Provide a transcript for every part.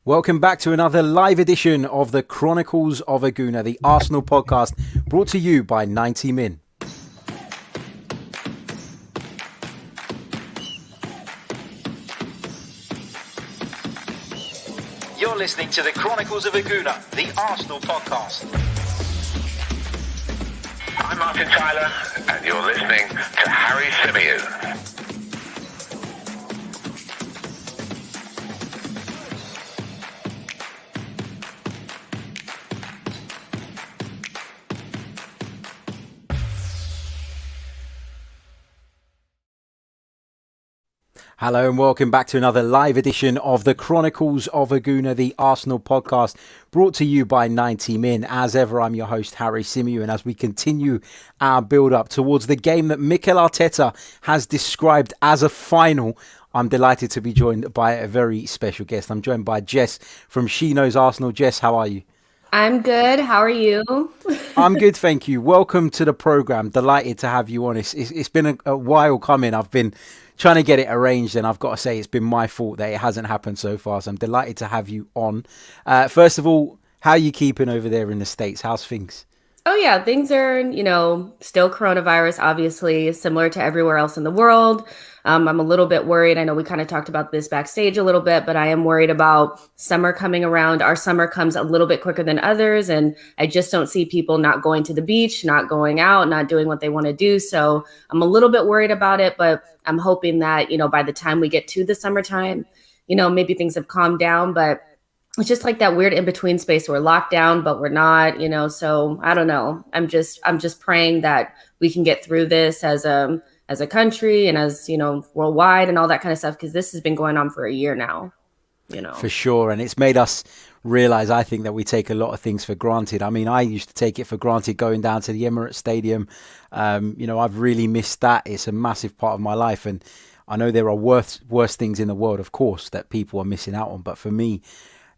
Welcome back to another live edition of the Chronicles of a Gooner, the Arsenal podcast, brought to you by 90 Min. You're listening to the Chronicles of a Gooner, the Arsenal podcast. I'm Martin Tyler, and you're listening to Harry Symeou. Hello and welcome back to another live edition of the Chronicles of a Gooner, the Arsenal podcast, brought to you by 90 Min. As ever, I'm your host, Harry Symeou, and as we continue our build-up towards the game that Mikel Arteta has described as a final, I'm delighted to be joined by a very special guest. I'm joined by Jess from She Knows Arsenal. Jess, how are you? I'm good. How are you? I'm good, thank you. Welcome to the programme. Delighted to have you on. It's been a while coming. I've been trying to get it arranged, and I've got to say it's been my fault that it hasn't happened so far. So I'm delighted to have you on. First of all, how are you keeping over there in the States? How's things? Oh, yeah. Things are, still coronavirus, obviously, similar to everywhere else in the world. I'm a little bit worried. I know we kind of talked about this backstage a little bit, but I am worried about summer coming around. Our summer comes a little bit quicker than others, and I just don't see people not going to the beach, not going out, not doing what they want to do. So I'm a little bit worried about it, but I'm hoping that, by the time we get to the summertime, maybe things have calmed down, but it's just like that weird in-between space. We're locked down, but we're not, so I don't know. I'm just praying that we can get through this as a country and as, worldwide and all that kind of stuff, because this has been going on for a year now, For sure. And it's made us realize, I think, that we take a lot of things for granted. I mean, I used to take it for granted going down to the Emirates Stadium. I've really missed that. It's a massive part of my life. And I know there are worse things in the world, of course, that people are missing out on. But for me,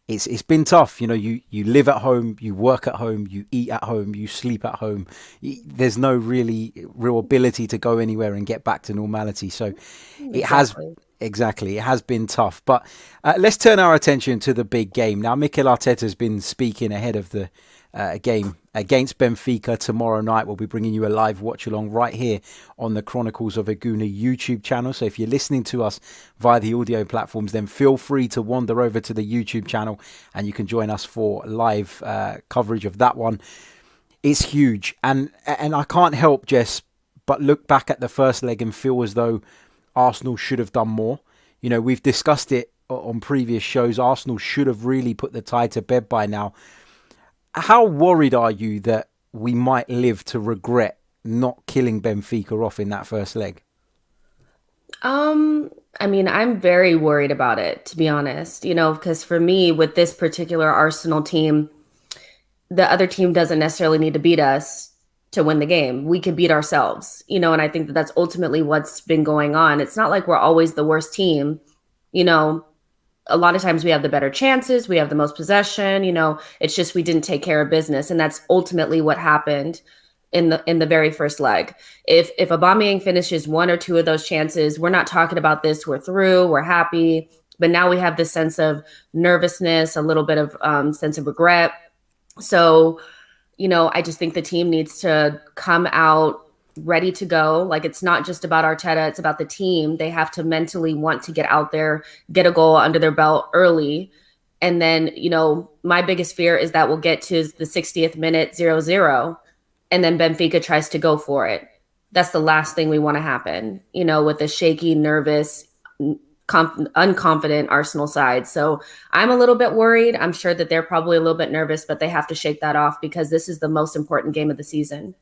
it's been tough. You live at home, you work at home, you eat at home, you sleep at home. There's no real ability to go anywhere and get back to normality. So it has been tough. But let's turn our attention to the big game. Now, Mikel Arteta has been speaking ahead of the game against Benfica tomorrow night. We'll be bringing you a live watch along right here on the Chronicles of a Gooner YouTube channel. So if you're listening to us via the audio platforms, then feel free to wander over to the YouTube channel and you can join us for live coverage of that one. It's huge. And I can't help, Jess, but look back at the first leg and feel as though Arsenal should have done more. We've discussed it on previous shows. Arsenal should have really put the tie to bed by now. How worried are you that we might live to regret not killing Benfica off in that first leg? I'm very worried about it, to be honest, because for me, with this particular Arsenal team, the other team doesn't necessarily need to beat us to win the game. We can beat ourselves, and I think that that's ultimately what's been going on. It's not like we're always the worst team, A lot of times we have the better chances. We have the most possession, it's just we didn't take care of business. And that's ultimately what happened in the very first leg. If Aubameyang finishes one or two of those chances, we're not talking about this. We're through. We're happy. But now we have this sense of nervousness, a little bit of sense of regret. So, I just think the team needs to come out ready to go. Like, it's not just about Arteta, it's about the team. They have to mentally want to get out there, get a goal under their belt early. And then, my biggest fear is that we'll get to the 60th minute 0-0 and then Benfica tries to go for it. That's the last thing we want to happen, with a shaky, nervous, unconfident Arsenal side. So I'm a little bit worried. I'm sure that they're probably a little bit nervous, but they have to shake that off because this is the most important game of the season.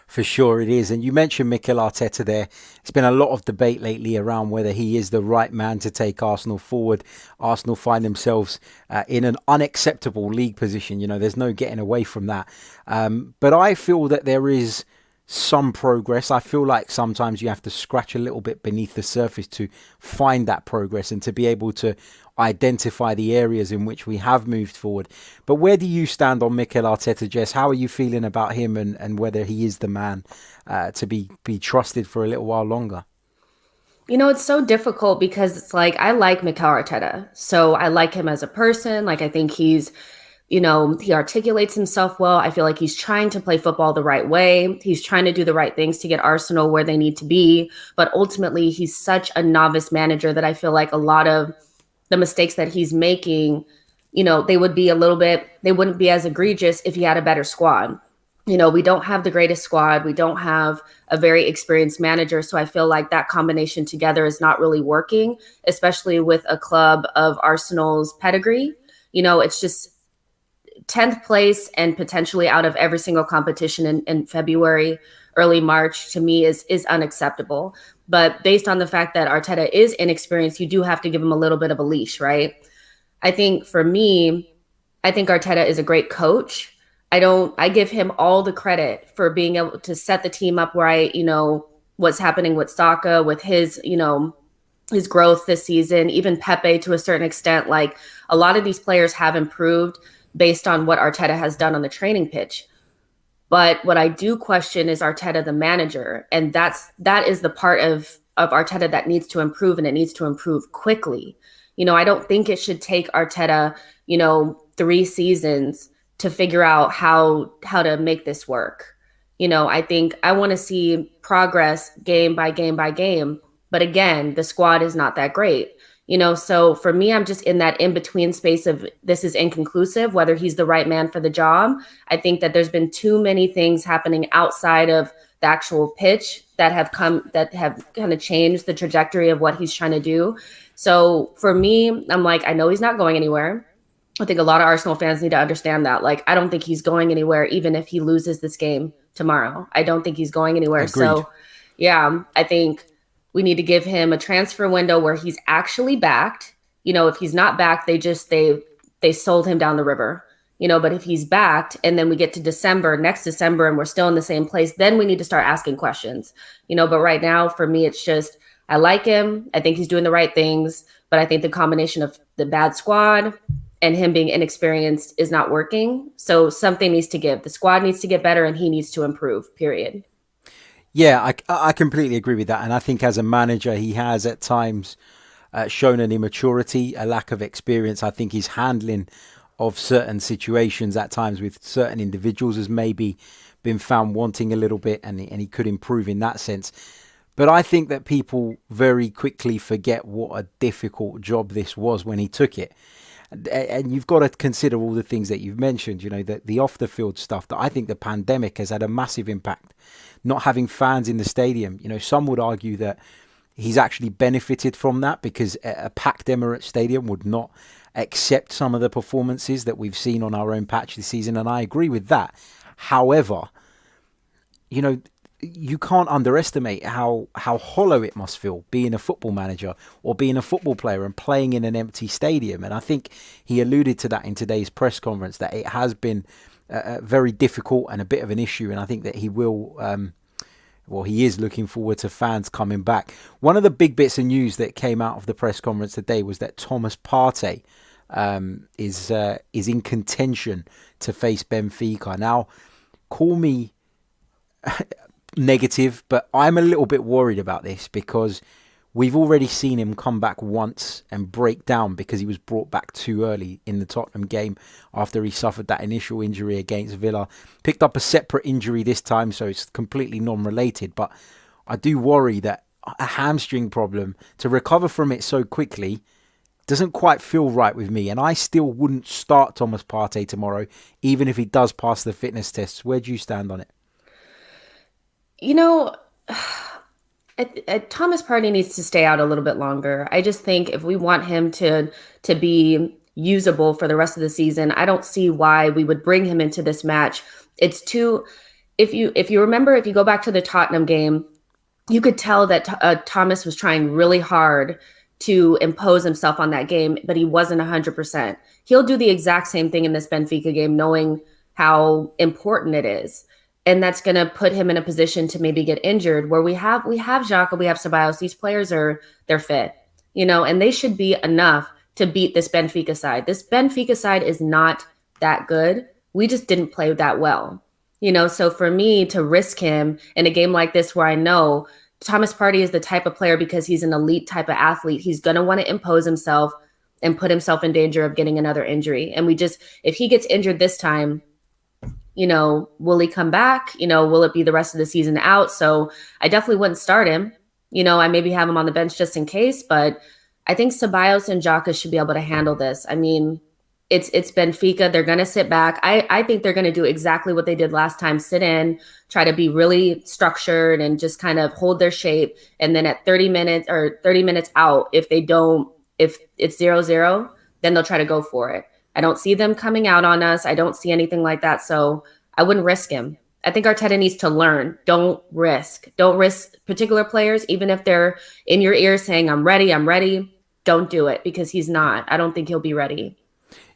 For sure it is. And you mentioned Mikel Arteta there. There's been a lot of debate lately around whether he is the right man to take Arsenal forward. Arsenal find themselves in an unacceptable league position. There's no getting away from that. But I feel that there is some progress. I feel like sometimes you have to scratch a little bit beneath the surface to find that progress and to be able to identify the areas in which we have moved forward. But where do you stand on Mikel Arteta, Jess? How are you feeling about him and whether he is the man to be trusted for a little while longer? It's so difficult because it's like I like Mikel Arteta. So I like him as a person. Like I think he articulates himself well. I feel like he's trying to play football the right way. He's trying to do the right things to get Arsenal where they need to be. But ultimately, he's such a novice manager that I feel like a lot of the mistakes that he's making, they wouldn't be as egregious if he had a better squad. We don't have the greatest squad. We don't have a very experienced manager. So I feel like that combination together is not really working, especially with a club of Arsenal's pedigree. It's just 10th place and potentially out of every single competition in February, early March, to me is unacceptable. But based on the fact that Arteta is inexperienced, you do have to give him a little bit of a leash, right? I think for me, I think Arteta is a great coach. I give him all the credit for being able to set the team up right. What's happening with Saka, with his growth this season, even Pepe to a certain extent. Like a lot of these players have improved based on what Arteta has done on the training pitch. But what I do question is Arteta, the manager. And that is the part of Arteta that needs to improve, and it needs to improve quickly. I don't think it should take Arteta, 3 seasons to figure out how to make this work. I think I want to see progress game by game by game. But again, the squad is not that great. So for me, I'm just in that in-between space of this is inconclusive, whether he's the right man for the job. I think that there's been too many things happening outside of the actual pitch that have kind of changed the trajectory of what he's trying to do. So for me, I'm like, I know he's not going anywhere. I think a lot of Arsenal fans need to understand that. Like, I don't think he's going anywhere, even if he loses this game tomorrow. I don't think he's going anywhere. Agreed. So, yeah, I think we need to give him a transfer window where he's actually backed. If he's not backed, they sold him down the river. But if he's backed and then we get to next December, and we're still in the same place, then we need to start asking questions. But right now, for me, it's just, I like him. I think he's doing the right things, but I think the combination of the bad squad and him being inexperienced is not working. So something needs to give. The squad needs to get better and he needs to improve, period. Yeah, I completely agree with that. And I think as a manager, he has at times shown an immaturity, a lack of experience. I think his handling of certain situations at times with certain individuals has maybe been found wanting a little bit, and he could improve in that sense. But I think that people very quickly forget what a difficult job this was when he took it. And you've got to consider all the things that you've mentioned, the off the field stuff. That I think the pandemic has had a massive impact. Not having fans in the stadium, some would argue that he's actually benefited from that, because a packed Emirates Stadium would not accept some of the performances that we've seen on our own patch this season. And I agree with that. However, you can't underestimate how hollow it must feel being a football manager or being a football player and playing in an empty stadium. And I think he alluded to that in today's press conference, that it has been very difficult and a bit of an issue. And I think that he will, he is looking forward to fans coming back. One of the big bits of news that came out of the press conference today was that Thomas Partey is in contention to face Benfica. Now, call me negative, but I'm a little bit worried about this, because we've already seen him come back once and break down because he was brought back too early in the Tottenham game after he suffered that initial injury against Villa. Picked up a separate injury this time, so it's completely non-related, but I do worry that a hamstring problem, to recover from it so quickly, doesn't quite feel right with me. And I still wouldn't start Thomas Partey tomorrow, even if he does pass the fitness tests. Where do you stand on it? Thomas Partey needs to stay out a little bit longer. I just think if we want him to be usable for the rest of the season, I don't see why we would bring him into this match. It's too, if you remember, if you go back to the Tottenham game, you could tell that Thomas was trying really hard to impose himself on that game, but he wasn't 100%. He'll do the exact same thing in this Benfica game, knowing how important it is. And that's going to put him in a position to maybe get injured, where we have Xhaka, we have Symeou. These players they're fit, and they should be enough to beat this Benfica side. This Benfica side is not that good. We just didn't play that well, So for me to risk him in a game like this, where I know Thomas Partey is the type of player, because he's an elite type of athlete, he's going to want to impose himself and put himself in danger of getting another injury. And if he gets injured this time, will he come back? Will it be the rest of the season out? So I definitely wouldn't start him. I maybe have him on the bench just in case, but I think Ceballos and Xhaka should be able to handle this. I mean, it's Benfica. They're going to sit back. I think they're going to do exactly what they did last time, sit in, try to be really structured and just kind of hold their shape. And then at 30 minutes out, if it's 0-0, then they'll try to go for it. I don't see them coming out on us. I don't see anything like that. So I wouldn't risk him. I think Arteta needs to learn. Don't risk particular players, even if they're in your ear saying, I'm ready. Don't do it, because he's not. I don't think he'll be ready.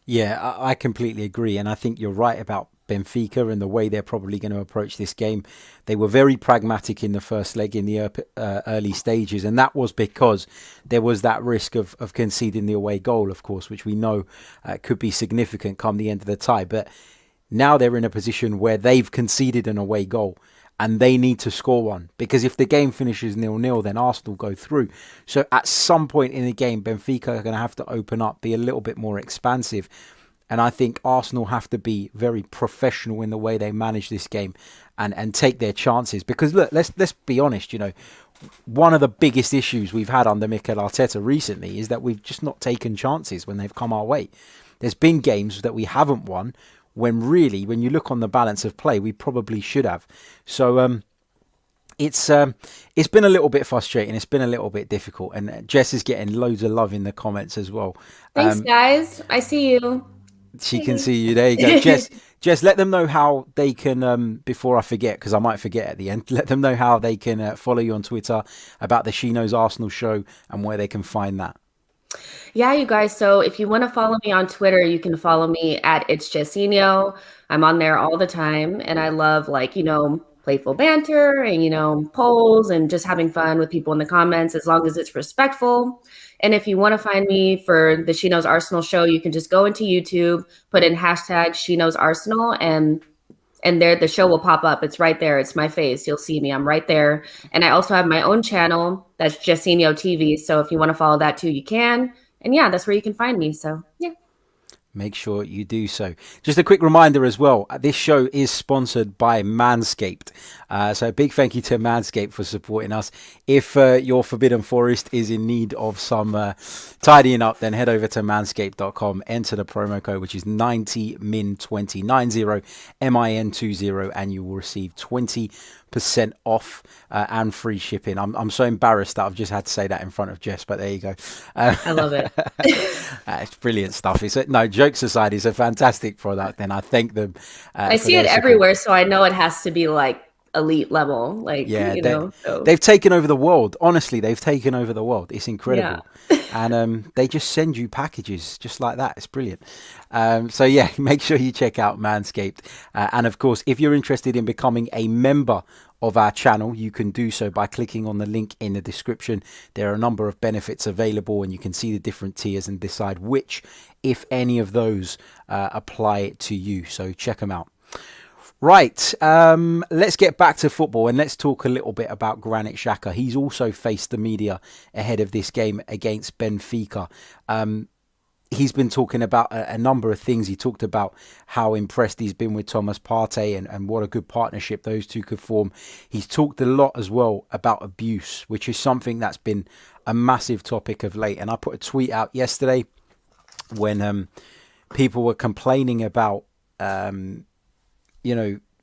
Yeah, I completely agree. And I think you're right about Benfica and the way they're probably going to approach this game. They were very pragmatic in the first leg in the early stages. And that was because there was that risk of conceding the away goal, of course, which we know could be significant come the end of the tie. But now they're in a position where they've conceded an away goal and they need to score one, because if the game finishes 0-0, then Arsenal go through. So at some point in the game, Benfica are going to have to open up, be a little bit more expansive. And I think Arsenal have to be very professional in the way they manage this game and take their chances. Because look, let's be honest, one of the biggest issues we've had under Mikel Arteta recently is that we've just not taken chances when they've come our way. There's been games that we haven't won when really, when you look on the balance of play, we probably should have. So it's been a little bit frustrating. It's been a little bit difficult. And Jess is getting loads of love in the comments as well. Thanks, guys. I see you. She can see you. There you go. Jess, let them know how they can, before I forget, because I might forget at the end, let them know how they can follow you on Twitter about the She Knows Arsenal show and where they can find that. Yeah, you guys. So if you want to follow me on Twitter, you can follow me at It's Jessinho. I'm on there all the time. And I love playful banter and, polls and just having fun with people in the comments, as long as it's respectful. And if you want to find me for the She Knows Arsenal show, you can just go into YouTube, put in hashtag She Knows Arsenal, and there the show will pop up. It's right there. It's my face. You'll see me. I'm right there. And I also have my own channel. That's Jessinho TV. So if you want to follow that too, you can. And yeah, that's where you can find me. So yeah. Make sure you do so. Just a quick reminder as well, this show is sponsored by Manscaped. So a big thank you to Manscaped for supporting us. If your Forbidden Forest is in need of some tidying up, then head over to manscaped.com, enter the promo code, which is 90min20, 90min20, and you will receive 20% off and free shipping. I'm so embarrassed that I've just had to say that in front of Jess, but there you go. I love it. It's brilliant stuff. No, jokes aside, it's a fantastic product, and I thank them. I see it everywhere, so I know it has to be elite level. They've taken over the world. Honestly, they've taken over the world. It's incredible. Yeah. And they just send you packages just like that. It's brilliant. So yeah, make sure you check out Manscaped. And of course, if you're interested in becoming a member of our channel, you can do so by clicking on the link in the description. There are a number of benefits available, and you can see the different tiers and decide which, if any of those, apply to you. So check them out. Right, let's get back to football and let's talk a little bit about Granit Xhaka. He's also faced the media ahead of this game against Benfica. He's been talking about a number of things. He talked about how impressed he's been with Thomas Partey and what a good partnership those two could form. He's talked a lot as well about abuse, which is something that's been a massive topic of late. And I put a tweet out yesterday when people were complaining about,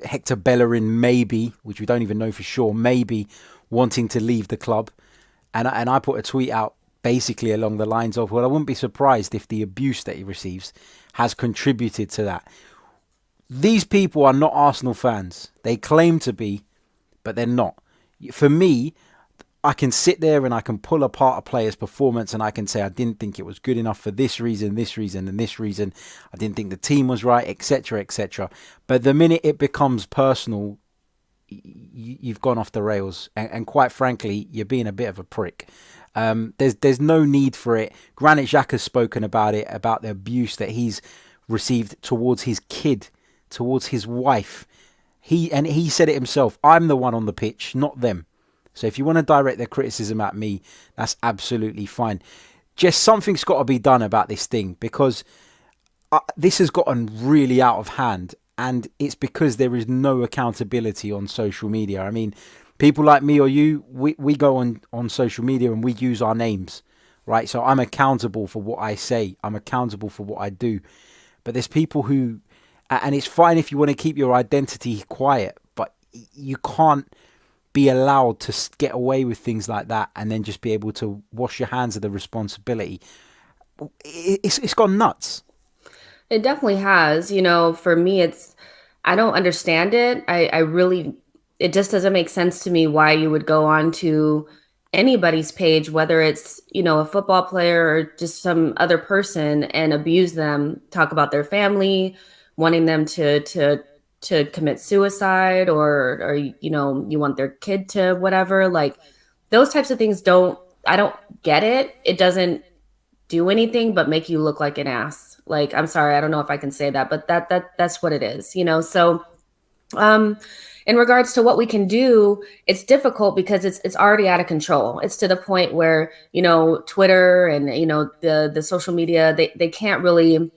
Hector Bellerin maybe, which we don't even know for sure, maybe wanting to leave the club. And I put a tweet out basically along the lines of, well, I wouldn't be surprised if the abuse that he receives has contributed to that. These people are not Arsenal fans. They claim to be, but they're not. For me, I can sit there and I can pull apart a player's performance and I can say I didn't think it was good enough for this reason, and this reason. I didn't think the team was right, etc., etc. But the minute it becomes personal, you've gone off the rails. And quite frankly, you're being a bit of a prick. There's no need for it. Granit Xhaka's spoken about it, about the abuse that he's received towards his kid, towards his wife. He said it himself. I'm the one on the pitch, not them. So if you want to direct the criticism at me, that's absolutely fine. Just something's got to be done about this thing, because this has gotten really out of hand, and it's because there is no accountability on social media. I mean, people like me or you, we go on social media and we use our names, right? So I'm accountable for what I say. I'm accountable for what I do. But there's people who, and it's fine if you want to keep your identity quiet, but you can't be allowed to get away with things like that and then just be able to wash your hands of the responsibility. It's gone nuts. It definitely has. For me, I don't understand it. I really, it just doesn't make sense to me why you would go on to anybody's page, whether it's, a football player or just some other person, and abuse them, talk about their family, wanting them to commit suicide, or you want their kid to whatever. Like, those types of things I don't get it. It doesn't do anything but make you look like an ass. Like, I'm sorry, I don't know if I can say that, but that's what it is. So in regards to what we can do, it's difficult because it's already out of control. It's to the point where, Twitter and, the social media, they can't really,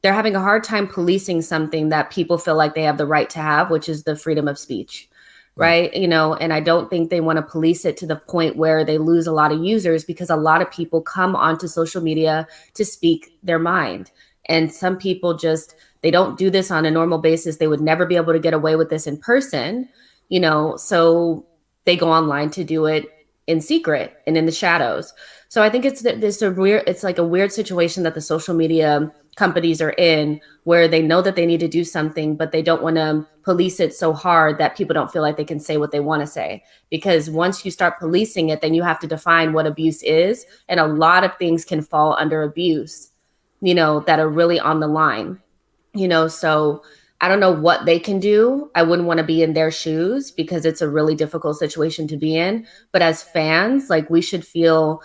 they're having a hard time policing something that people feel like they have the right to have, which is the freedom of speech. Right. And I don't think they want to police it to the point where they lose a lot of users, because a lot of people come onto social media to speak their mind. And some people they don't do this on a normal basis. They would never be able to get away with this in person, so they go online to do it in secret and in the shadows. So I think it's like a weird situation that the social media companies are in, where they know that they need to do something, but they don't want to police it so hard that people don't feel like they can say what they want to say. Because once you start policing it, then you have to define what abuse is. And a lot of things can fall under abuse, that are really on the line, so I don't know what they can do. I wouldn't want to be in their shoes, because it's a really difficult situation to be in. But as fans, like, we should feel,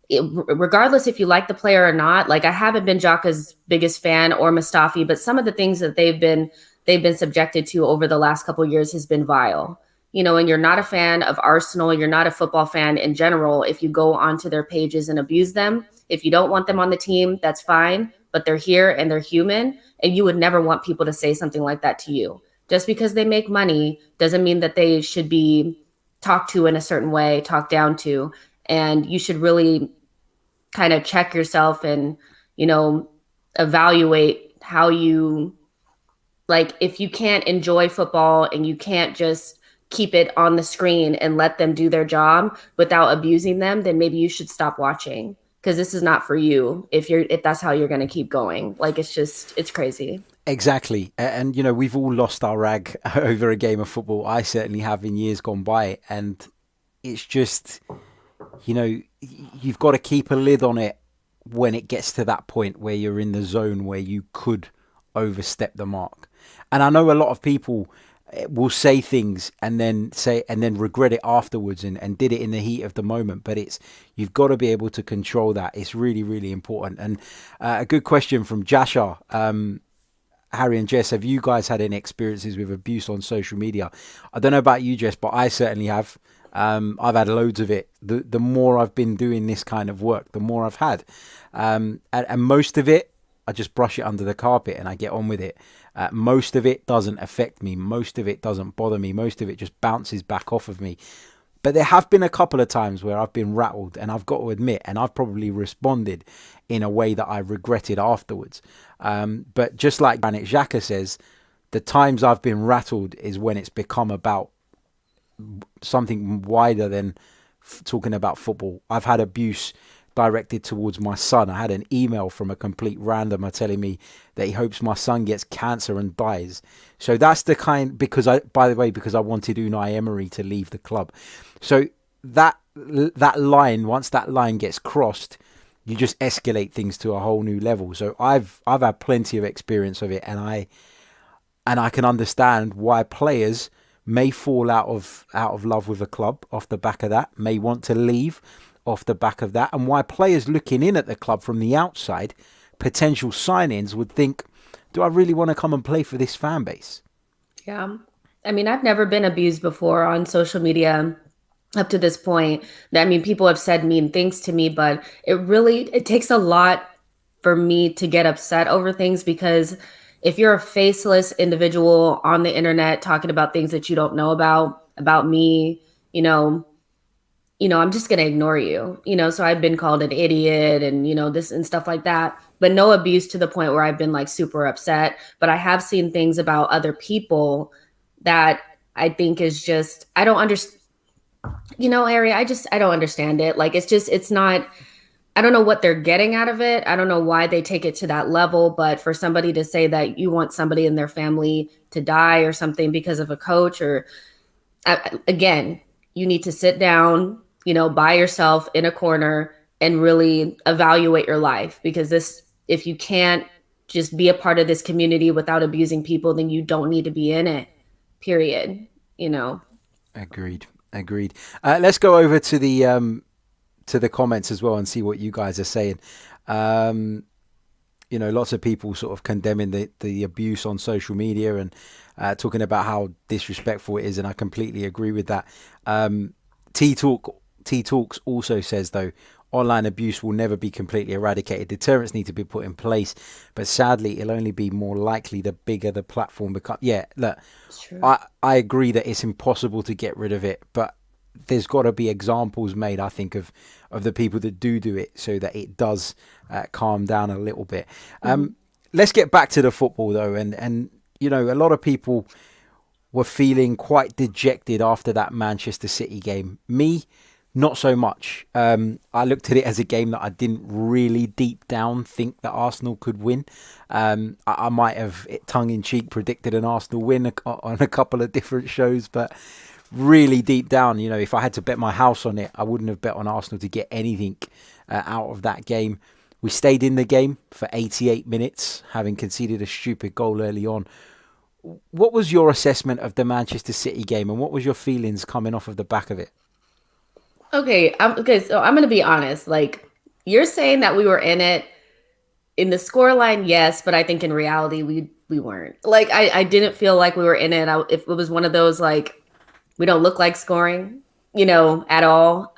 regardless if you like the player or not. Like, I haven't been Xhaka's biggest fan, or Mustafi, but some of the things that they've been subjected to over the last couple of years has been vile. And you're not a fan of Arsenal, you're not a football fan in general, if you go onto their pages and abuse them. If you don't want them on the team, that's fine, but they're here and they're human, and you would never want people to say something like that to you. Just because they make money doesn't mean that they should be talked to in a certain way, talked down to. And you should really kind of check yourself and, evaluate how you, like, if you can't enjoy football and you can't just keep it on the screen and let them do their job without abusing them, then maybe you should stop watching, because this is not for you if that's how you're going to keep going. Like, it's crazy. Exactly. And, we've all lost our rag over a game of football. I certainly have in years gone by. And it's just, you've got to keep a lid on it when it gets to that point where you're in the zone where you could overstep the mark. And I know a lot of people will say things and then regret it afterwards and did it in the heat of the moment. But you've got to be able to control that. It's really, really important. And a good question from Jasha. Harry and Jess, have you guys had any experiences with abuse on social media? I don't know about you, Jess, but I certainly have. I've had loads of it. The more I've been doing this kind of work, the more I've had. And most of it, I just brush it under the carpet and I get on with it. Most of it doesn't affect me. Most of it doesn't bother me. Most of it just bounces back off of me. But there have been a couple of times where I've been rattled, and I've got to admit, and I've probably responded in a way that I regretted afterwards. But just like Granit Xhaka says, the times I've been rattled is when it's become about something wider than talking about football. I've had abuse directed towards my son. I had an email from a complete randomer telling me that he hopes my son gets cancer and dies. So that's the kind, because I wanted Unai Emery to leave the club. So that line, once that line gets crossed, you just escalate things to a whole new level. So I've had plenty of experience of it, and I can understand why players may fall out of love with a club off the back of that, may want to leave off the back of that, and why players looking in at the club from the outside, potential sign-ins, would think, do I really want to come and play for this fan base? Yeah. I mean, I've never been abused before on social media. up to this point. I mean, people have said mean things to me, but it takes a lot for me to get upset over things, because if you're a faceless individual on the internet talking about things that you don't know about me, I'm just going to ignore you. So I've been called an idiot and, this and stuff like that, but no abuse to the point where I've been like super upset. But I have seen things about other people that I think is just, I don't understand, Ari, I don't understand it. Like, it's not, I don't know what they're getting out of it. I don't know why they take it to that level, but for somebody to say that you want somebody in their family to die or something because of a coach, or again, you need to sit down, by yourself in a corner and really evaluate your life, because if you can't just be a part of this community without abusing people, then you don't need to be in it, period, Agreed. Let's go over to the comments as well and see what you guys are saying. Lots of people sort of condemning the abuse on social media and talking about how disrespectful it is, and I completely agree with that. T Talks also says, though, online abuse will never be completely eradicated. Deterrents need to be put in place, but sadly, it'll only be more likely the bigger the platform becomes. Yeah, look, I agree that it's impossible to get rid of it, but there's got to be examples made, I think, of the people that do it, so that it does calm down a little bit. Let's get back to the football, though, and a lot of people were feeling quite dejected after that Manchester City game. Me, not so much. I looked at it as a game that I didn't really deep down think that Arsenal could win. I might have, tongue-in-cheek, predicted an Arsenal win on a couple of different shows, but really deep down, if I had to bet my house on it, I wouldn't have bet on Arsenal to get anything out of that game. We stayed in the game for 88 minutes, having conceded a stupid goal early on. What was your assessment of the Manchester City game, and what was your feelings coming off of the back of it? Okay, so I'm going to be honest. Like, you're saying that we were in it in the scoreline, yes, but I think in reality we weren't. Like, I didn't feel like we were in it. If it was one of those, like, we don't look like scoring, at all.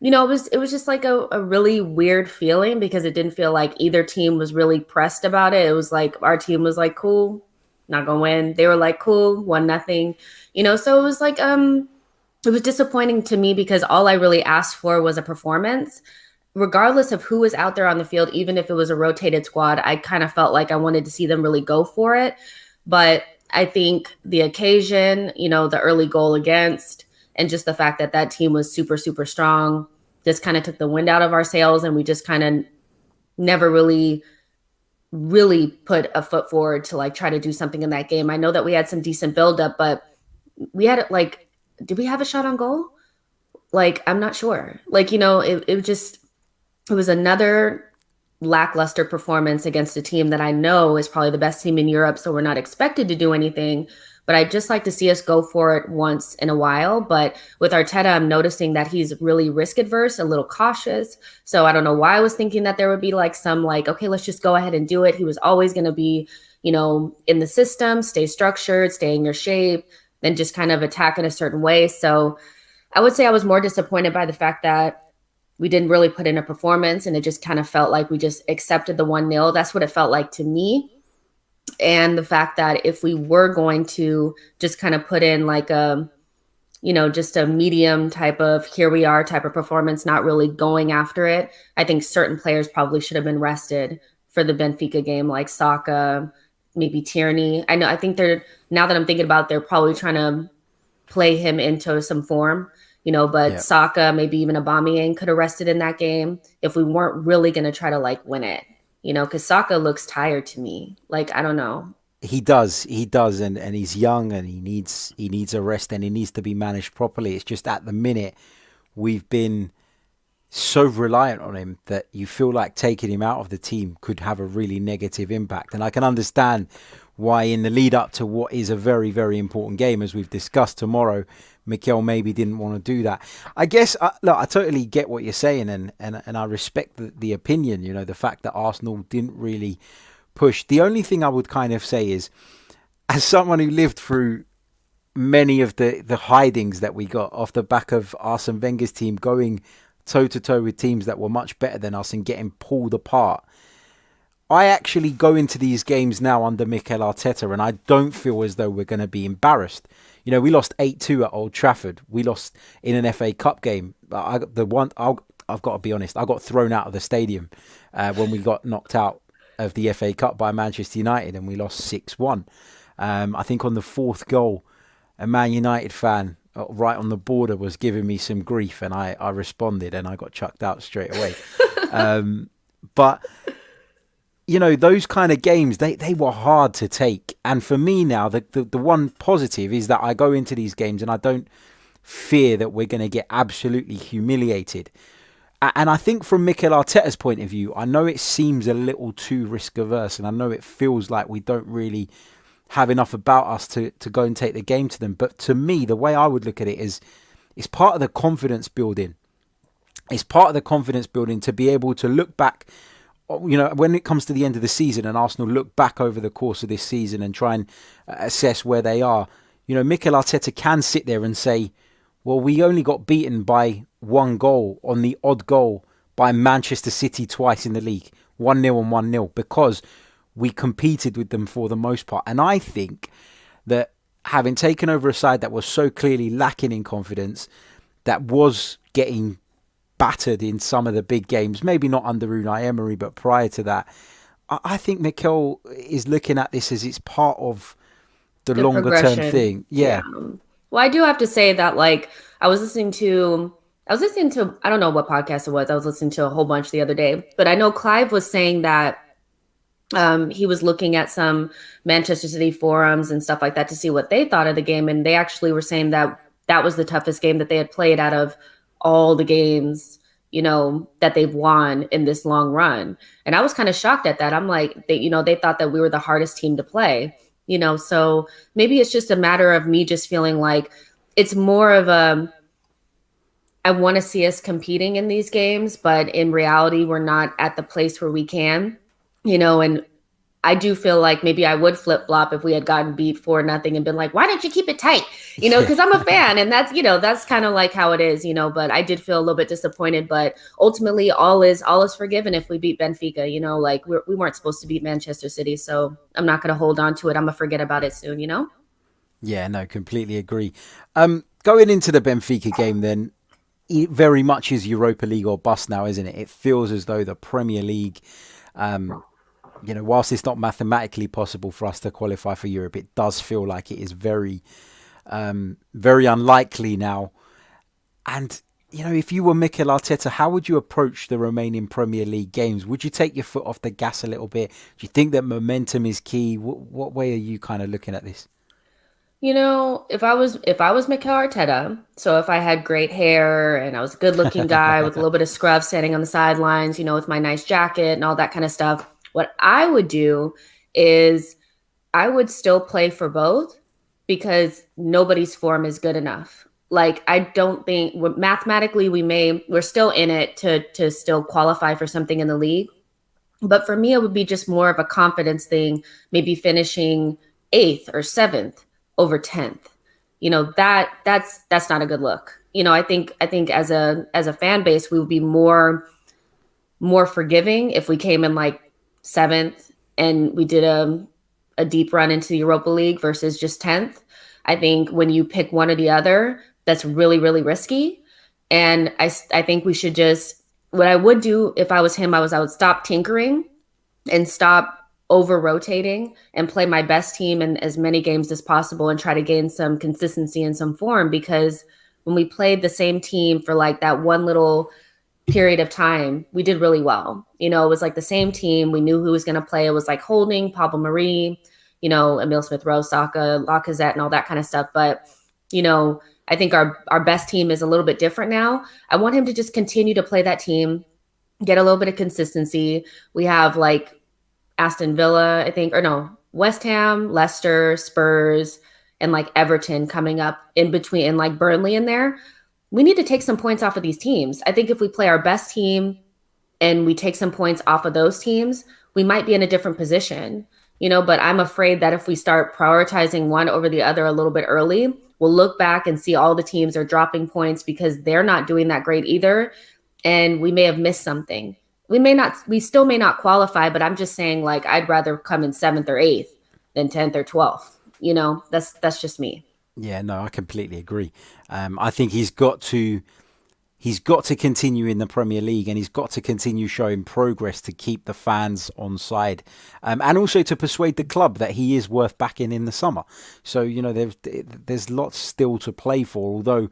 It was just like a really weird feeling, because it didn't feel like either team was really pressed about it. It was like our team was like, cool, not gonna win. They were like, cool, 1-0. So it was like it was disappointing to me, because all I really asked for was a performance. Regardless of who was out there on the field, even if it was a rotated squad, I kind of felt like I wanted to see them really go for it. But I think the occasion, the early goal against, and just the fact that that team was super, super strong, just kind of took the wind out of our sails, and we just kind of never really put a foot forward to like try to do something in that game. I know that we had some decent buildup, but we had like, did we have a shot on goal? Like, I'm not sure. Like, it was another lackluster performance against a team that I know is probably the best team in Europe, so we're not expected to do anything. But I'd just like to see us go for it once in a while. But with Arteta, I'm noticing that he's really risk adverse, a little cautious. So I don't know why I was thinking that there would be like some like, okay, let's just go ahead and do it. He was always going to be, in the system, stay structured, stay in your shape, then just kind of attack in a certain way. So I would say I was more disappointed by the fact that we didn't really put in a performance, and it just kind of felt like we just accepted the 1-0. That's what it felt like to me. And the fact that if we were going to just kind of put in like a, just a medium type of here we are type of performance, not really going after it, I think certain players probably should have been rested for the Benfica game, like Saka, maybe Tierney. I think now that I'm thinking about it, they're probably trying to play him into some form, but yeah. Saka, maybe even Aubameyang could have rested in that game if we weren't really going to try to like win it. Because Saka looks tired to me. Like, I don't know. He does, and he's young, and he needs a rest, and he needs to be managed properly. It's just at the minute we've been so reliant on him that you feel like taking him out of the team could have a really negative impact. And I can understand why in the lead up to what is a very, very important game, as we've discussed tomorrow, Mikel maybe didn't want to do that. I guess, look, I totally get what you're saying, and I respect the opinion, the fact that Arsenal didn't really push. The only thing I would kind of say is, as someone who lived through many of the hidings that we got off the back of Arsene Wenger's team going toe-to-toe with teams that were much better than us and getting pulled apart. I actually go into these games now under Mikel Arteta and I don't feel as though we're going to be embarrassed. You know, we lost 8-2 at Old Trafford. We lost in an FA Cup game. I've got to be honest, I got thrown out of the stadium when we got knocked out of the FA Cup by Manchester United and we lost 6-1. I think on the fourth goal, a Man United fan right on the border was giving me some grief and I responded and I got chucked out straight away. But, you know, those kind of games, they were hard to take. And for me now, the one positive is that I go into these games and I don't fear that we're going to get absolutely humiliated. And I think from Mikel Arteta's point of view, I know it seems a little too risk averse and I know it feels like we don't really have enough about us to go and take the game to them. But to me, the way I would look at it is it's part of the confidence building. It's part of the confidence building to be able to look back, you know, when it comes to the end of the season and Arsenal look back over the course of this season and try and assess where they are. You know, Mikel Arteta can sit there and say, well, we only got beaten by one goal on the odd goal by Manchester City twice in the league, 1-0 and 1-0, because we competed with them for the most part. And I think that having taken over a side that was so clearly lacking in confidence, that was getting battered in some of the big games, maybe not under Unai Emery, but prior to that, I think Mikel is looking at this as it's part of the longer term thing. Yeah. Well, I do have to say that, like, I was listening to, I don't know what podcast it was. I was listening to a whole bunch the other day, but I know Clive was saying that he was looking at some Manchester City forums and stuff like that to see what they thought of the game. And they actually were saying that that was the toughest game that they had played out of all the games, you know, that they've won in this long run. And I was kind of shocked at that. I'm like, they thought that we were the hardest team to play. You know, so maybe it's just a matter of me just feeling like it's more of I want to see us competing in these games, but in reality, we're not at the place where we can, you know, and I do feel like maybe I would flip flop if we had gotten beat 4-0 and been like, why don't you keep it tight? You know, because I'm a fan and that's, you know, that's kind of like how it is, you know, but I did feel a little bit disappointed, but ultimately all is forgiven if we beat Benfica, you know, like we weren't supposed to beat Manchester City. So I'm not going to hold on to it. I'm going to forget about it soon, you know? Yeah, no, completely agree. Going into the Benfica game then, it very much is Europa League or bust now, isn't it? It feels as though the Premier League, you know, whilst it's not mathematically possible for us to qualify for Europe, it does feel like it is very, very unlikely now. And, you know, if you were Mikel Arteta, how would you approach the remaining Premier League games? Would you take your foot off the gas a little bit? Do you think that momentum is key? What way are you kind of looking at this? You know, if I was Mikel Arteta, so if I had great hair and I was a good looking guy with a little bit of scruff standing on the sidelines, you know, with my nice jacket and all that kind of stuff, what I would do is I would still play for both because nobody's form is good enough. Like, I don't think mathematically we're still in it to still qualify for something in the league. But for me, it would be just more of a confidence thing, maybe finishing 8th or 7th over 10th. You know, that's not a good look. You know, I think as a fan base, we would be more forgiving if we came in like 7th and we did a deep run into the Europa League versus just 10th. I think when you pick one or the other, that's really, really risky. And I think we should just, what I would do if I was him, I would stop tinkering and stop over rotating and play my best team in as many games as possible and try to gain some consistency and some form, because when we played the same team for like that one little period of time, we did really well. You know, it was like the same team. We knew who was going to play. It was like Holding, Pablo Marie, you know, Emile Smith-Rowe, Saka, Lacazette, and all that kind of stuff. But, you know, I think our best team is a little bit different now. I want him to just continue to play that team, get a little bit of consistency. We have like Aston Villa, I think, or no, West Ham, Leicester, Spurs, and like Everton coming up in between, and like Burnley in there. We need to take some points off of these teams. I think if we play our best team and we take some points off of those teams, we might be in a different position, you know, but I'm afraid that if we start prioritizing one over the other a little bit early, we'll look back and see all the teams are dropping points because they're not doing that great either. And we may have missed something. We still may not qualify, but I'm just saying, like, I'd rather come in 7th or 8th than 10th or 12th. You know, that's just me. Yeah, no, I completely agree. I think he's got to continue in the Premier League, and he's got to continue showing progress to keep the fans on side, and also to persuade the club that he is worth backing in the summer. So, you know, there's lots still to play for, although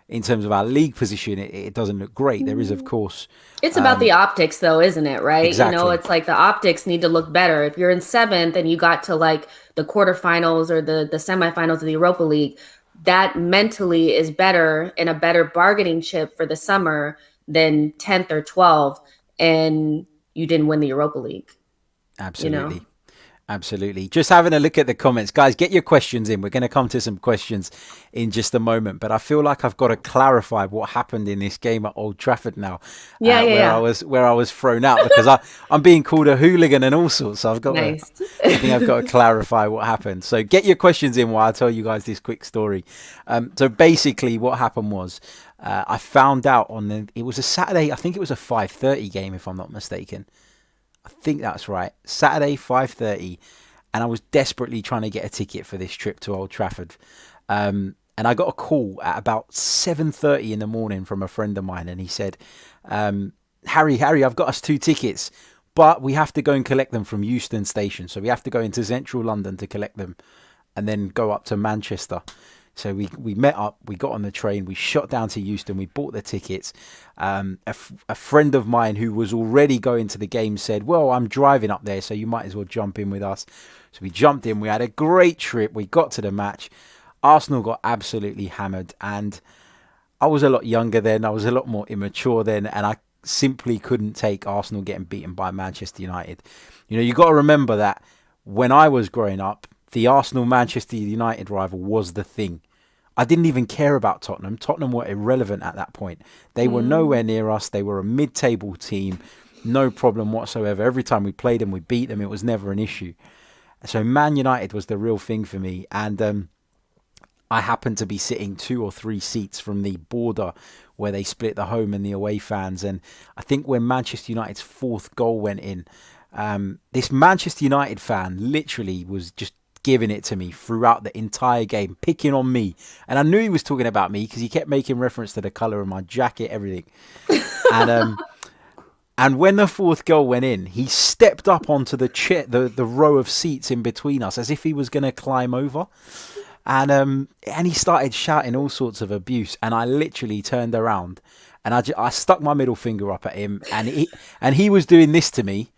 in terms of our league position, it doesn't look great. There is, of course... It's about the optics, though, isn't it? Right? Exactly. You know, it's like the optics need to look better. If you're in 7th and you got to like the quarterfinals or the semifinals of the Europa League, that mentally is better and a better bargaining chip for the summer than 10th or 12th and you didn't win the Europa League. Absolutely. You know? Absolutely. Just having a look at the comments. Guys, get your questions in. We're going to come to some questions in just a moment. But I feel like I've got to clarify what happened in this game at Old Trafford now. Where I was thrown out because I'm being called a hooligan and all sorts. So I think I've got to clarify what happened. So get your questions in while I tell you guys this quick story. So basically what happened was I found out it was a Saturday. I think it was a 5:30 game, if I'm not mistaken. I think that's right. Saturday, 5:30, and I was desperately trying to get a ticket for this trip to Old Trafford. And I got a call at about 7:30 in the morning from a friend of mine, and he said, Harry, I've got us 2 tickets, but we have to go and collect them from Euston Station. So we have to go into central London to collect them and then go up to Manchester. So we met up, we got on the train, we shot down to Euston, we bought the tickets. A friend of mine who was already going to the game said, well, I'm driving up there, so you might as well jump in with us. So we jumped in, we had a great trip, we got to the match. Arsenal got absolutely hammered, and I was a lot younger then, I was a lot more immature then, and I simply couldn't take Arsenal getting beaten by Manchester United. You know, you got to remember that when I was growing up, the Arsenal-Manchester United rival was the thing. I didn't even care about Tottenham. Tottenham were irrelevant at that point. They were nowhere near us. They were a mid-table team. No problem whatsoever. Every time we played them, we beat them. It was never an issue. So Man United was the real thing for me. And I happened to be sitting 2 or 3 seats from the border where they split the home and the away fans. And I think when Manchester United's 4th goal went in, this Manchester United fan literally was just giving it to me throughout the entire game, picking on me. And I knew he was talking about me because he kept making reference to the colour of my jacket, everything. And when the 4th goal went in, he stepped up onto the chair, the row of seats in between us, as if he was going to climb over. And he started shouting all sorts of abuse. And I literally turned around and I stuck my middle finger up at him, and he was doing this to me.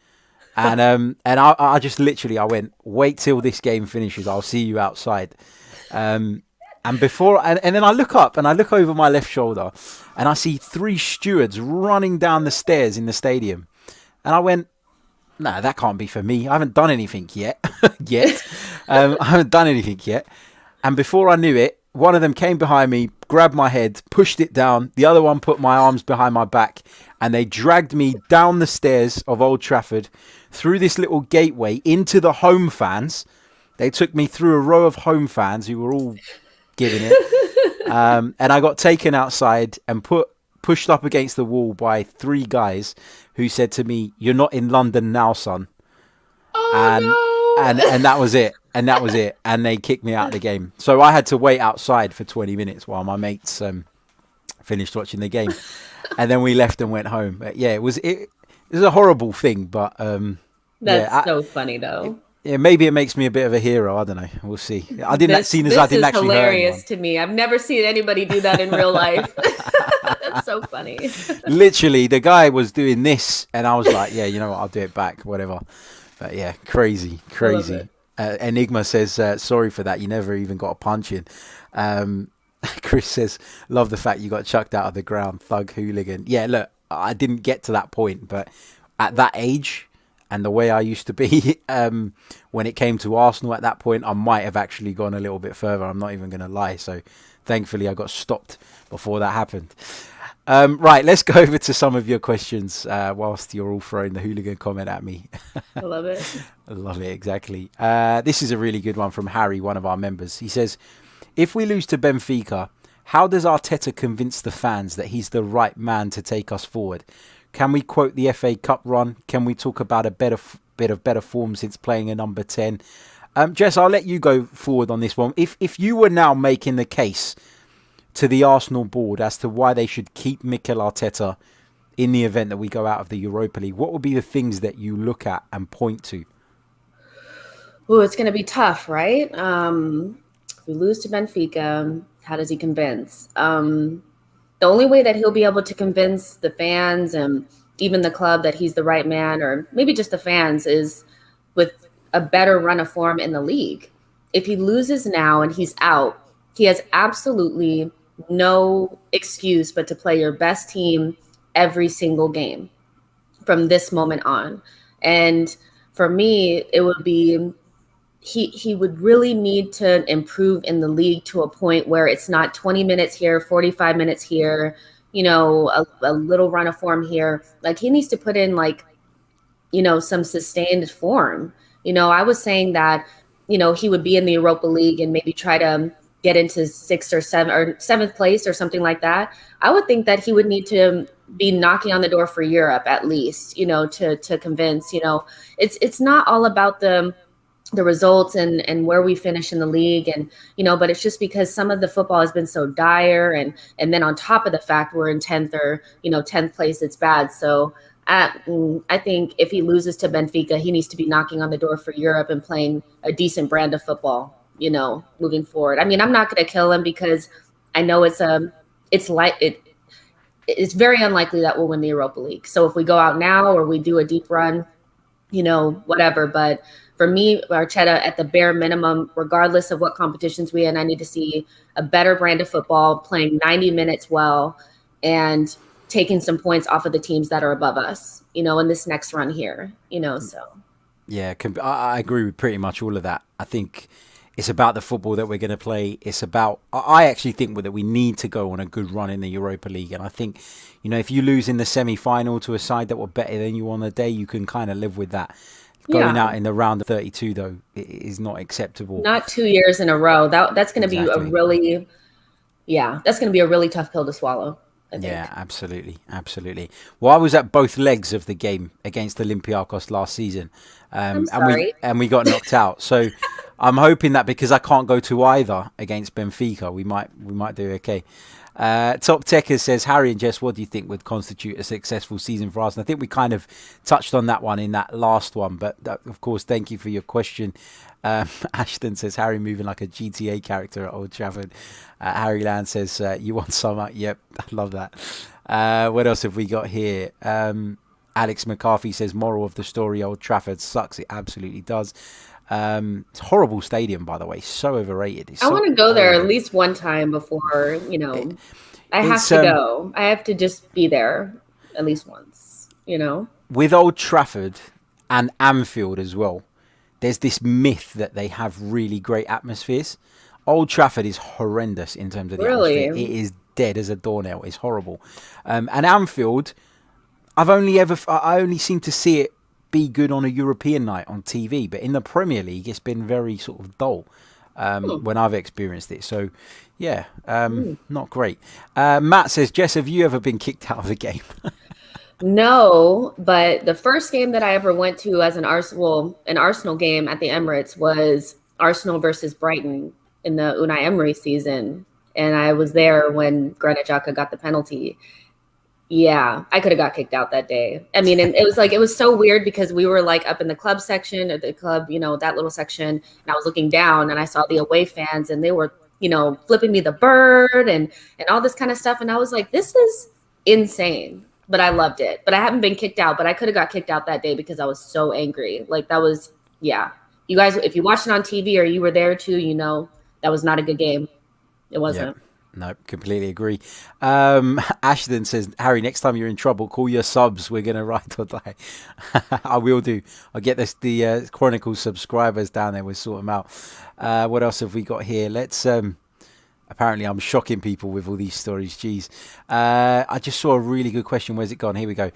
And I just literally, I went, wait till this game finishes. I'll see you outside. And then I look up and I look over my left shoulder and I see 3 stewards running down the stairs in the stadium. And I went, no, that can't be for me. I haven't done anything yet. I haven't done anything yet. And before I knew it, one of them came behind me, grabbed my head, pushed it down. The other one put my arms behind my back, and they dragged me down the stairs of Old Trafford, through this little gateway into the home fans. They took me through a row of home fans who were all giving it. And I got taken outside and pushed up against the wall by 3 guys who said to me, "You're not in London now, son." And that was it. And that was it. And they kicked me out of the game. So I had to wait outside for 20 minutes while my mates finished watching the game. And then we left and went home. But yeah, it was a horrible thing. But that's so funny, though. Maybe it makes me a bit of a hero. I don't know. We'll see. I didn't actually hurt anyone. This is hilarious to me. I've never seen anybody do that in real life. That's so funny. Literally, the guy was doing this, and I was like, yeah, you know what? I'll do it back, whatever. But yeah, crazy. Enigma says, sorry for that. You never even got a punch in. Chris says, love the fact you got chucked out of the ground. Thug hooligan. Yeah, look, I didn't get to that point, but at that age and the way I used to be when it came to Arsenal at that point, I might have actually gone a little bit further. I'm not even going to lie. So thankfully I got stopped before that happened. Right, let's go over to some of your questions whilst you're all throwing the hooligan comment at me. I love it. I love it, exactly. This is a really good one from Harry, one of our members. He says, if we lose to Benfica, how does Arteta convince the fans that he's the right man to take us forward? Can we quote the FA Cup run? Can we talk about a bit of better form since playing a number 10? Jess, I'll let you go forward on this one. If you were now making the case to the Arsenal board as to why they should keep Mikel Arteta in the event that we go out of the Europa League, what would be the things that you look at and point to? Well, it's going to be tough, right? If we lose to Benfica, how does he convince? The only way that he'll be able to convince the fans and even the club that he's the right man, or maybe just the fans, is with a better run of form in the league. If he loses now and he's out, he has absolutely no excuse but to play your best team every single game from this moment on. And for me, it would be he would really need to improve in the league to a point where it's not 20 minutes here, 45 minutes here, a little run of form here. Like, he needs to put in some sustained form. I was saying that, he would be in the Europa League and maybe try to get into 6th or 7th or 7th place or something like that. I would think that he would need to be knocking on the door for Europe at least, to convince. It's not all about the results and where we finish in the league, and but it's just because some of the football has been so dire, and then on top of the fact we're in 10th or 10th place, it's bad. So I think if he loses to Benfica, he needs to be knocking on the door for Europe and playing a decent brand of football, moving forward. I mean, I'm not going to kill him because I know it's very unlikely that we'll win the Europa League. So if we go out now or we do a deep run, whatever. But for me, Arteta, at the bare minimum, regardless of what competitions we in, I need to see a better brand of football, playing 90 minutes well, and taking some points off of the teams that are above us, in this next run here, so. Yeah, I agree with pretty much all of that. I think it's about the football that we're going to play. It's about, I actually think that we need to go on a good run in the Europa League. And I think, if you lose in the semi-final to a side that were better than you on the day, you can kind of live with that. Going out in the round of 32, though, is not acceptable. Not 2 years in a row. That's going to be that's going to be a really tough pill to swallow, I think. Yeah, absolutely. Well, I was at both legs of the game against Olympiacos last season, I'm sorry. and we got knocked out. So I'm hoping that because I can't go to either against Benfica, we might do okay. Top Techer says, Harry and Jess, what do you think would constitute a successful season for us? And I think we kind of touched on that one in that last one, but of course, thank you for your question. Ashton says, Harry moving like a GTA character at Old Trafford. Harry Land says, you want summer? Yep, I love that. What else have we got here? Alex McCarthy says, moral of the story, Old Trafford sucks. It absolutely does. It's a horrible stadium, by the way. So overrated. I want to go there at least one time before, I have to go. I have to just be there at least once, With Old Trafford and Anfield as well, there's this myth that they have really great atmospheres. Old Trafford is horrendous in terms of the atmosphere. It is dead as a doornail. It's horrible. And Anfield, I only seem to see it be good on a European night on TV, but in the Premier League it's been very sort of dull when I've experienced it. So yeah, not great. Matt says, Jess, have you ever been kicked out of the game? No, but the first game that I ever went to as an Arsenal game at the Emirates was Arsenal versus Brighton in the Unai Emery season, and I was there when Granit Xhaka got the penalty. Yeah, I could have got kicked out that day. I mean, and it was so weird because we were up in the club section, or the club, that little section, and I was looking down and I saw the away fans and they were, flipping me the bird and all this kind of stuff. And I was like, this is insane, but I loved it. But I haven't been kicked out, but I could have got kicked out that day because I was so angry. That was, yeah. You guys, if you watched it on TV or you were there too, that was not a good game. It wasn't. Yep. No, completely agree. Ashton says, Harry, next time you're in trouble, call your subs. We're going to ride or die. I will do. I'll get the Chronicles subscribers down there. We'll sort them out. What else have we got here? Let's Apparently, I'm shocking people with all these stories. Jeez. I just saw a really good question. Where's it gone? Here we go.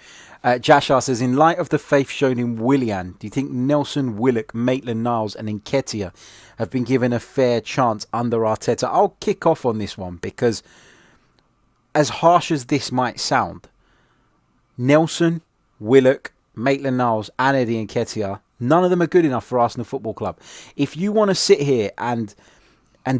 Jashar says, in light of the faith shown in Willian, do you think Nelson, Willock, Maitland-Niles and Nketiah have been given a fair chance under Arteta? I'll kick off on this one because as harsh as this might sound, Nelson, Willock, Maitland-Niles and Eddie Nketiah, none of them are good enough for Arsenal Football Club. If you want to sit here and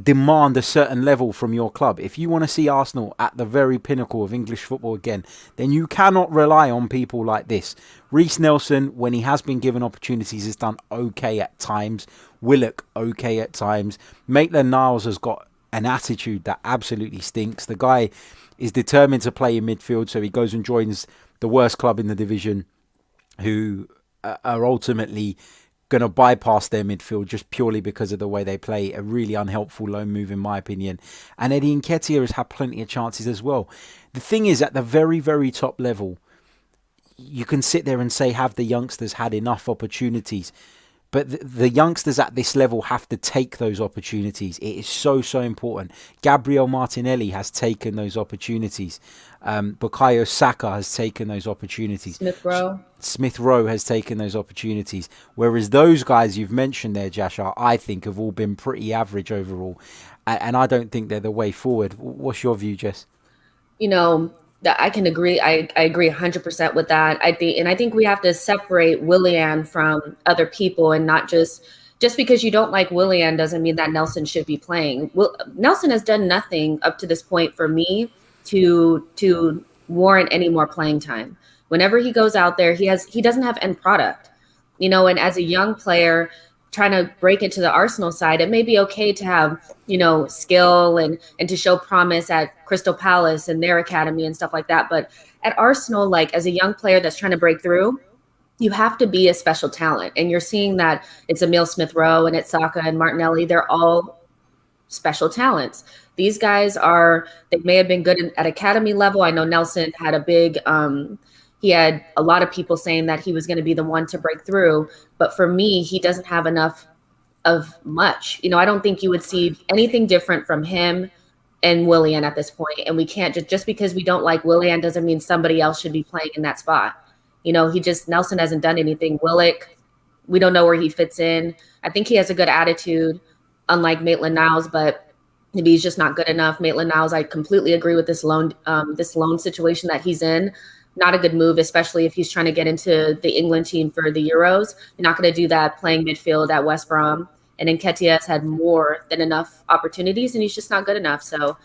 demand a certain level from your club, if you want to see Arsenal at the very pinnacle of English football again, then you cannot rely on people like this. Reece Nelson, when he has been given opportunities, has done okay at times. Willock, okay at times. Maitland-Niles has got an attitude that absolutely stinks. The guy is determined to play in midfield, so he goes and joins the worst club in the division, who are ultimately going to bypass their midfield just purely because of the way they play. A really unhelpful loan move in my opinion. And Eddie Nketiah has had plenty of chances as well. The thing is, at the very, very top level, you can sit there and say, have the youngsters had enough opportunities? But the youngsters at this level have to take those opportunities. It is so, so important. Gabriel Martinelli has taken those opportunities. Bukayo Saka has taken those opportunities. Smith Rowe has taken those opportunities. Whereas those guys you've mentioned there, Jashar, I think have all been pretty average overall. And I don't think they're the way forward. What's your view, Jess? You know, that I can agree. I agree 100% with that. I think we have to separate Willian from other people, and not just because you don't like Willian doesn't mean that Nelson should be playing. Nelson has done nothing up to this point for me to warrant any more playing time. Whenever he goes out there, he doesn't have end product, you know. And as a young player trying to break into the Arsenal side, it may be okay to have, you know, skill and to show promise at Crystal Palace and their academy and stuff like that. But at Arsenal, like as a young player that's trying to break through, you have to be a special talent. And you're seeing that it's Emile Smith Rowe and it's Saka and Martinelli. They're all special talents. These guys they may have been good at academy level. I know Nelson had a big, he had a lot of people saying that he was going to be the one to break through. But for me, he doesn't have enough of much. You know, I don't think you would see anything different from him and Willian at this point. And we can't just because we don't like Willian doesn't mean somebody else should be playing in that spot. You know, Nelson hasn't done anything. Willock, we don't know where he fits in. I think he has a good attitude, unlike Maitland-Niles, but maybe he's just not good enough. Maitland-Niles, I completely agree with this loan situation that he's in. Not a good move, especially if he's trying to get into the England team for the Euros. You're not going to do that playing midfield at West Brom. And Nketiah has had more than enough opportunities, and he's just not good enough. So,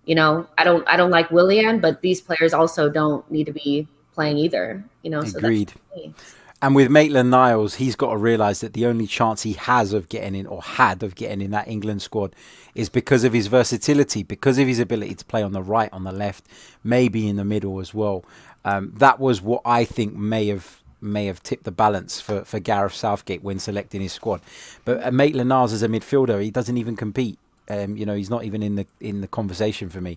you know, I don't like Willian, but these players also don't need to be playing either. You know, agreed. So and with Maitland-Niles, he's got to realise that the only chance he has of getting in, or had of getting in that England squad, is because of his versatility, because of his ability to play on the right, on the left, maybe in the middle as well. That was what I think may have tipped the balance for Gareth Southgate when selecting his squad. But Maitland-Niles as a midfielder, he doesn't even compete. You know, he's not even in the conversation for me.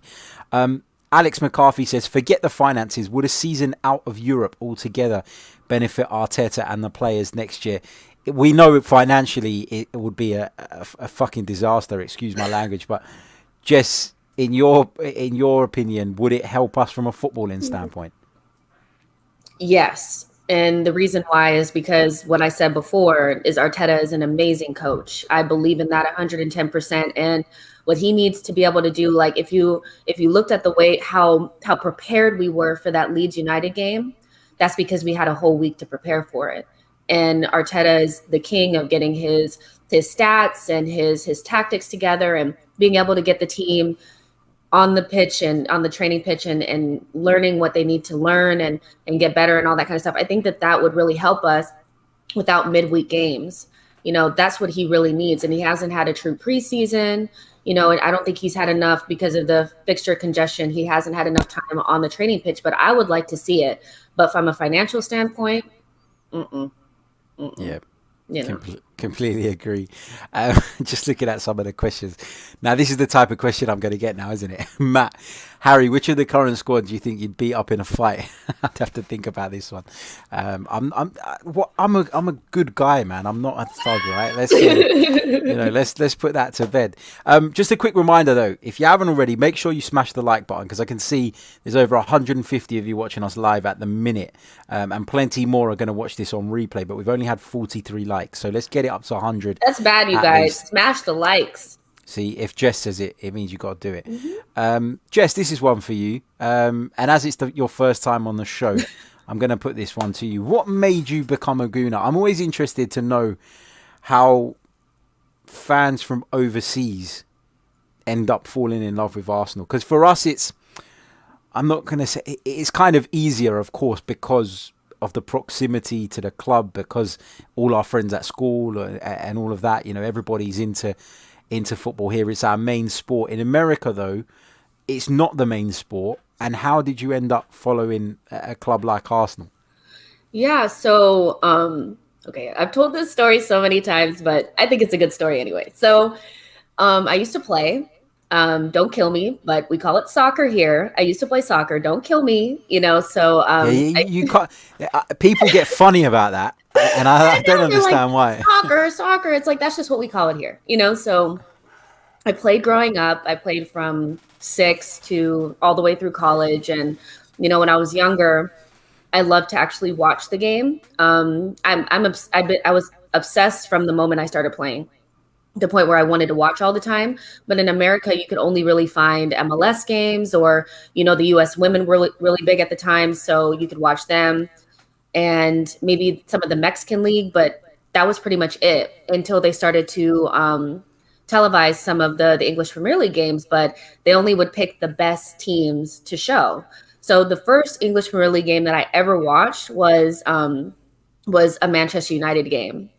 Alex McCarthy says, forget the finances. Would a season out of Europe altogether benefit Arteta and the players next year? We know financially it would be a fucking disaster, excuse my language. But Jess, in your opinion, would it help us from a footballing standpoint? Yes. And the reason why is because what I said before is Arteta is an amazing coach. I believe in that 110%. And what he needs to be able to do, like if you looked at the way how prepared we were for that Leeds United game, that's because we had a whole week to prepare for it. And Arteta is the king of getting his stats and his tactics together and being able to get the team on the pitch and on the training pitch and learning what they need to learn and get better and all that kind of stuff. I think that would really help us without midweek games. You know, that's what he really needs. And he hasn't had a true preseason, you know, and I don't think he's had enough because of the fixture congestion. He hasn't had enough time on the training pitch, but I would like to see it. But from a financial standpoint, Yeah, you know. Completely agree. Just looking at some of the questions. Now, this is the type of question I'm going to get now, isn't it? Matt, Harry, which of the current squad do you think you'd beat up in a fight? I'd have to think about this one. I'm a good guy, man. I'm not a thug, right? Let's put that to bed. Just a quick reminder though, if you haven't already, make sure you smash the like button, because I can see there's over 150 of you watching us live at the minute, and plenty more are going to watch this on replay. But we've only had 43 likes, so let's get it up to 100. That's bad, you guys. Least. Smash the likes. See, if Jess says it, it means you got to do it. Jess, this is one for you. And as it's your first time on the show, I'm going to put this one to you. What made you become a Gooner? I'm always interested to know how fans from overseas end up falling in love with Arsenal. Because for us, I'm not going to say, it's kind of easier, of course, because of the proximity to the club, because all our friends at school and all of that, everybody's into football here. It's our main sport. In America, though, it's not the main sport. And how did you end up following a club like Arsenal? Yeah, so, okay, I've told this story so many times, but I think it's a good story anyway. So I used to play, don't kill me, but we call it soccer here. I used to play soccer, don't kill me, so... you can't, people get funny about that. And I don't understand why. Soccer. It's like, that's just what we call it here, So I played growing up. I played from 6 to all the way through college. And, when I was younger, I loved to actually watch the game. I was obsessed from the moment I started playing, the point where I wanted to watch all the time. But in America, you could only really find MLS games, or, the US women were really big at the time. So you could watch them, and maybe some of the Mexican league, but that was pretty much it until they started to televise some of the English Premier League games, but they only would pick the best teams to show. So the first English Premier League game that I ever watched was a Manchester United game.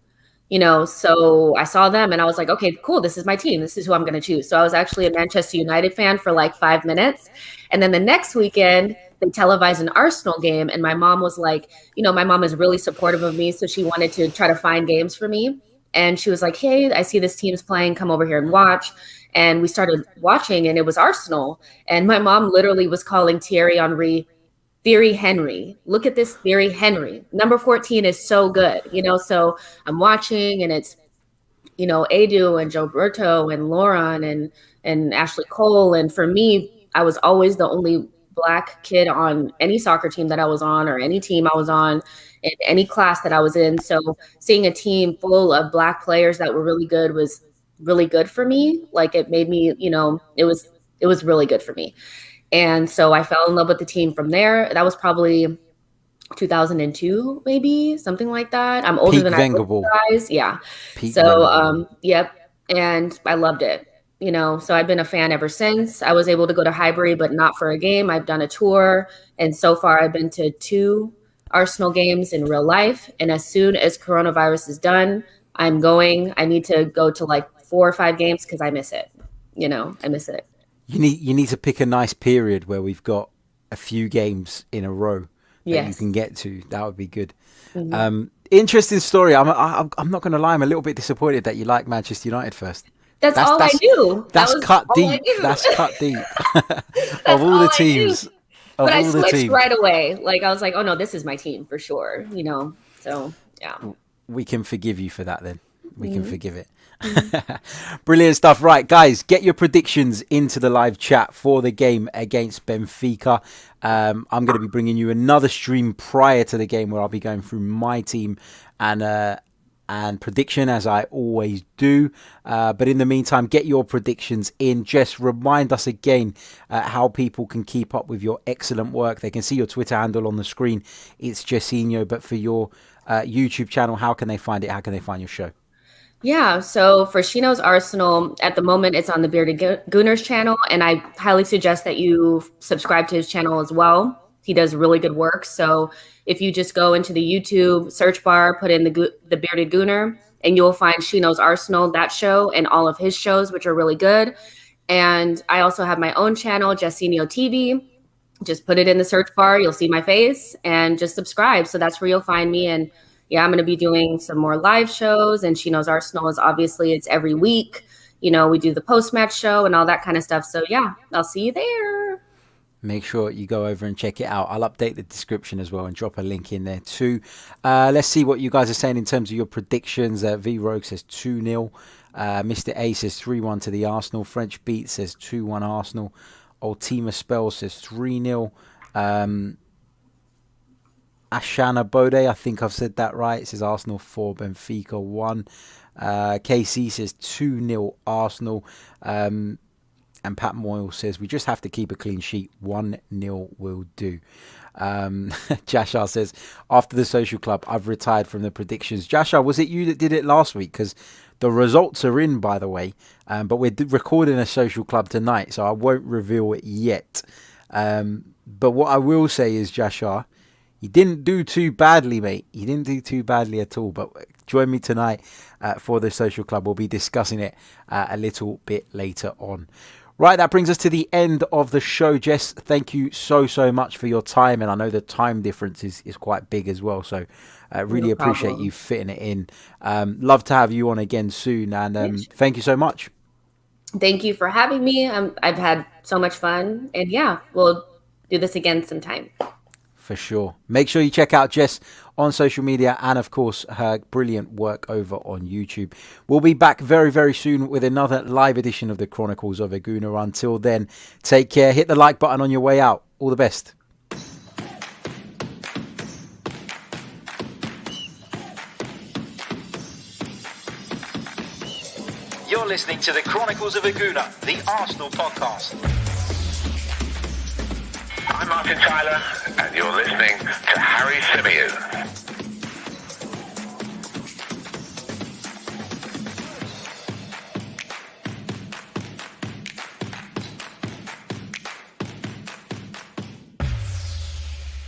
So I saw them and I was like, okay, cool. This is my team. This is who I'm going to choose. So I was actually a Manchester United fan for like 5 minutes. And then the next weekend, they televised an Arsenal game. And my mom was like, my mom is really supportive of me. So she wanted to try to find games for me. And she was like, hey, I see this team's playing. Come over here and watch. And we started watching, and it was Arsenal. And my mom literally was calling Thierry Henry Thierry Henry. Look at this Thierry Henry. Number 14 is so good, so I'm watching, and it's, Edu and Gilberto and Lauren and Ashley Cole. And for me, I was always the only Black kid on any soccer team that I was on, or any team I was on, in any class that I was in. So seeing a team full of Black players that were really good was really good for me. Like, it made me, it was really good for me. And so I fell in love with the team from there. That was probably 2002, maybe, something like that. I'm older than I guys. Yeah. Yep. And I loved it. So I've been a fan ever since. I was able to go to Highbury, but not for a game. I've done a tour. And so far I've been to 2 Arsenal games in real life. And as soon as coronavirus is done, I'm going. I need to go to like 4 or 5 games because I miss it. I miss it. You need to pick a nice period where we've got a few games in a row that you can get to. That would be good. Mm-hmm. Interesting story. I'm not going to lie. I'm a little bit disappointed that you like Manchester United first. That's all I knew. That's cut deep. That's cut deep. Of all the teams. But I switched right away. Like, I was like, oh no, this is my team for sure. So yeah. We can forgive you for that then. We can forgive it. Brilliant stuff. Right, guys, get your predictions into the live chat for the game against Benfica. I'm going to be bringing you another stream prior to the game where I'll be going through my team and prediction, as I always do. But in the meantime, get your predictions in. Just remind us again how people can keep up with your excellent work. They can see your Twitter handle on the screen. It's Jessinho. But for your YouTube channel, how can they find it? How can they find your show? Yeah, so for Shino's Arsenal, at the moment, it's on the Bearded Gooner's channel, and I highly suggest that you subscribe to his channel as well. He does really good work. So if you just go into the YouTube search bar, put in the Bearded Gooner, and you'll find Shino's Arsenal, that show, and all of his shows, which are really good. And I also have my own channel, Jessinho TV. Just put it in the search bar. You'll see my face, and just subscribe. So that's where you'll find me. And yeah, I'm going to be doing some more live shows, and she knows Arsenal is obviously it's every week. You know, we do the post-match show and all that kind of stuff. So yeah, I'll see you there. Make sure you go over and check it out. I'll update the description as well and drop a link in there too. Let's see what you guys are saying in terms of your predictions. V Rogue says 2-0. Mr. A says 3-1 to the Arsenal. French Beat says 2-1 Arsenal. Ultima Spell says 3-0. Ashana Bode, I think I've said that right. It says Arsenal 4, Benfica 1. KC says 2-0 Arsenal. And Pat Moyle says, we just have to keep a clean sheet. 1-0 will do. Jashar says, after the social club, I've retired from the predictions. Jashar, was it you that did it last week? Because the results are in, by the way. But we're recording a social club tonight, so I won't reveal it yet. But what I will say is, Jashar, you didn't do too badly, mate. You didn't do too badly at all. But join me tonight for the social club. We'll be discussing it a little bit later on. Right, that brings us to the end of the show. Jess, thank you so much for your time. And I know the time difference is quite big as well. So I really appreciate you fitting it in. Love to have you on again soon. And thank you so much. Thank you for having me. I've had so much fun. And yeah, we'll do this again sometime. For sure. Make sure you check out Jess on social media and, of course, her brilliant work over on YouTube. We'll be back very soon with another live edition of the Chronicles of a Gooner. Until then, take care. Hit the like button on your way out. All the best. You're listening to the Chronicles of a Gooner, the Arsenal podcast. I'm Martin Tyler, and you're listening to Harry Symeou.